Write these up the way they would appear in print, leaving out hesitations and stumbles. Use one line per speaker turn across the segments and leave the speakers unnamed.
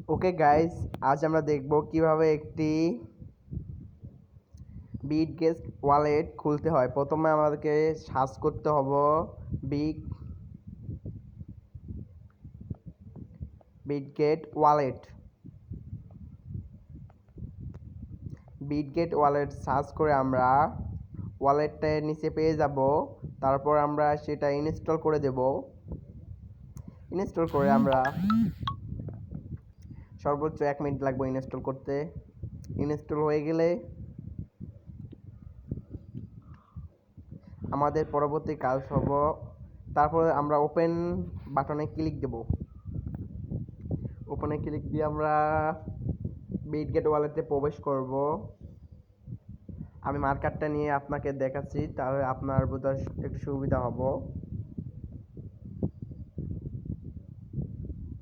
Okay guys, আজ আমরা দেখব কিভাবে একটি বিটগেট ওয়ালেট খুলতে হয়। প্রথমে আমাদেরকে সার্চ করতে হবে বিটগেট ওয়ালেট সার্চ করে আমরা ওয়ালেটটার নিচে পেয়ে যাব। তারপর আমরা সেটা ইনস্টল করে দেব। ইনস্টল করে আমরা সর্বোচ্চ 1 মিনিট লাগবে ইনস্টল করতে। ইনস্টল হয়ে গেলে আমাদের পরবর্তী কাজ হবে, তারপরে আমরা ওপেন বাটনে ক্লিক দেব। ওপেনে ক্লিক দিয়ে আমরা বিটগেট ওয়ালেটে প্রবেশ করব। আমি মার্কারটা নিয়ে আপনাকে দেখাচ্ছি, তাহলে আপনার বোঝার একটু সুবিধা হবে।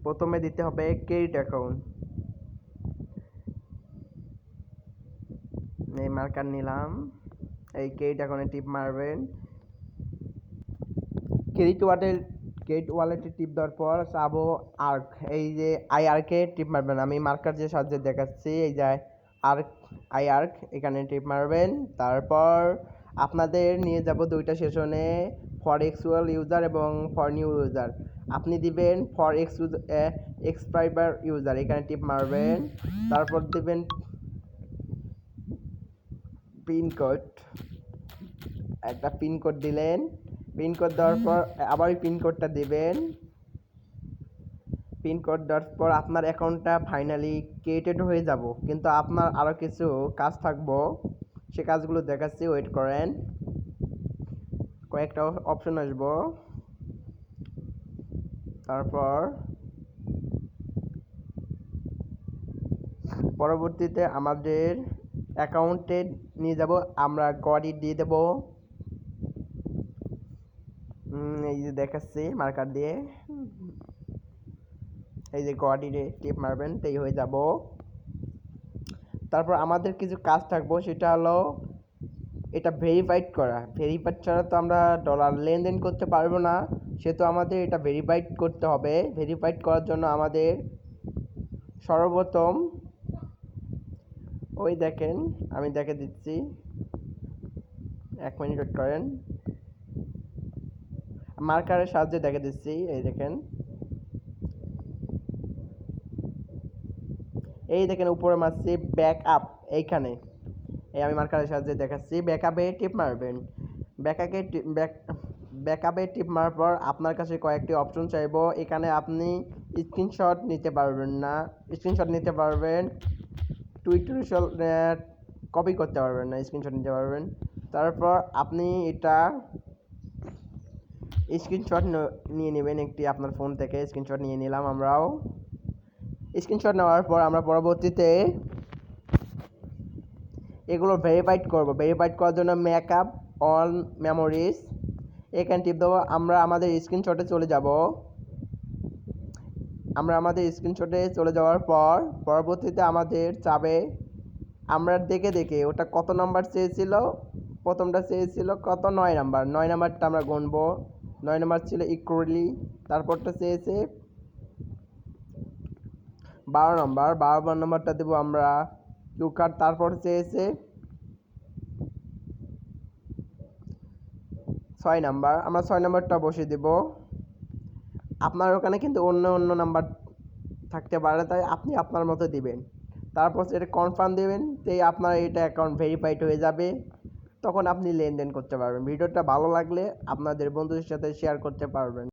প্রথমে দিতে হবে ক্রেডিট অ্যাকাউন্ট। এই মার্কার নিলাম, এই ক্রেডিট অ্যাকাউন্টে টিপ মারবেন। ক্রেডিট ওয়ালেটে টিপ দেওয়ার পর চাবো আর্ক, এই যে আর্কে টিপ মারবেন। আমি মার্কার যে সাহায্যে দেখাচ্ছি, এই যে আর্ক এখানে টিপ মারবেন। তারপর আপনাদের নিয়ে যাব দুইটা সেশনে, ফর এক্সুয়াল ইউজার এবং ফর নিউ ইউজার। আপনি দিবেন ফর এক্সপাইবার ইউজার, এখানে টিপ মারবেন। তারপর দিবেন পিনকোড, একটা পিনকোড দিলেন। পিনকোড দেওয়ার পর আবার পিনকোডটা দিবেন। পিনকোড দেওয়ার পর আপনার অ্যাকাউন্টটা ফাইনালি ক্রিয়েটেড হয়ে যাব। কিন্তু আপনার আরও কিছু কাজ থাকবো, সে কাজগুলো দেখাচ্ছি, ওয়েট করেন। কয়েকটা অপশন আসবো, তারপর পরবর্তীতে আমাদের অ্যাকাউন্টে নিয়ে যাব। আমরা কোয়াডি দিয়ে দেব, এই যে দেখাচ্ছি মার্কার দিয়ে। এই যে কোয়ার্ডিনে টিপ মারবেন, তাই হয়ে যাব। তারপর আমাদের কিছু কাজ থাকবো, সেটা হলো এটা ভেরিফাইড করা। ভেরিফাইড ছাড়া তো আমরা ডলার লেনদেন করতে পারবো না, সেহেতু আমাদের এটা ভেরিফাইড করতে হবে। ভেরিফাইড করার জন্য আমাদের সর্বপ্রথম ওই দেখেন, আমি দেখে দিচ্ছি, 1 মিনিট ওয়েট করেন। মার্কারের সাহায্যে দেখে দিচ্ছি, এই দেখেন, এই দেখেন উপরে মারছি ব্যাক আপ, এইখানে এই আমি মার্কারের সাহায্যে দেখাচ্ছি। ব্যাকআপে টিপ মারবেন। ব্যাকআপে টিপ মারার পর আপনার কাছে কয়েকটি অপশন চাইবো। এখানে আপনি স্ক্রিনশট নিতে পারবেন না, স্ক্রিনশট নিতে পারবেন, কপি করতে পারবেন না, স্ক্রিনশট নিতে পারবেন। তারপর আপনি এটা স্ক্রিনশট নিয়ে নেবেন একটি আপনার ফোন থেকে। স্ক্রিনশট নিয়ে নিলাম আমরাও। স্ক্রিনশট নেওয়ার পর আমরা পরবর্তীতে এগুলো ভেরিফাইড করব। ভেরিফাইড করার জন্য ম্যাকআপ অন মেমোরিজ, এখানে টিপ দেবো। আমরা আমাদের স্ক্রিনশটে চলে যাব। আমরা আমাদের স্ক্রিনশটে চলে যাওয়ার পর পরবর্তীতে আমাদের চাবে, আমরা দেখে দেখে ওটা কত নাম্বার চেয়েছিল। প্রথমটা চেয়েছিল কত, 9 নাম্বার। 9 নাম্বারটা আমরা গুনবো, 9 নাম্বার ছিল ইকুয়ালি। তারপরটা চেয়েছে 12 নাম্বার, 12 নাম্বারটা দেবো আমরা কিউ কার্ড। তারপর চেয়েছে 6 নাম্বার, আমরা 6 নাম্বারটা বসিয়ে দেব। আপনার ওখানে কিন্তু অন্য অন্য নাম্বার থাকতে পারে, তাই আপনি আপনার মতো দিবেন। তারপর এটা কনফার্ম দেবেন, তাই আপনার এটা অ্যাকাউন্ট ভেরিফাইড হয়ে যাবে। তখন আপনি লেনদেন করতে পারবেন। ভিডিওটা ভালো লাগলে আপনাদের বন্ধুদের সাথে শেয়ার করতে পারবেন।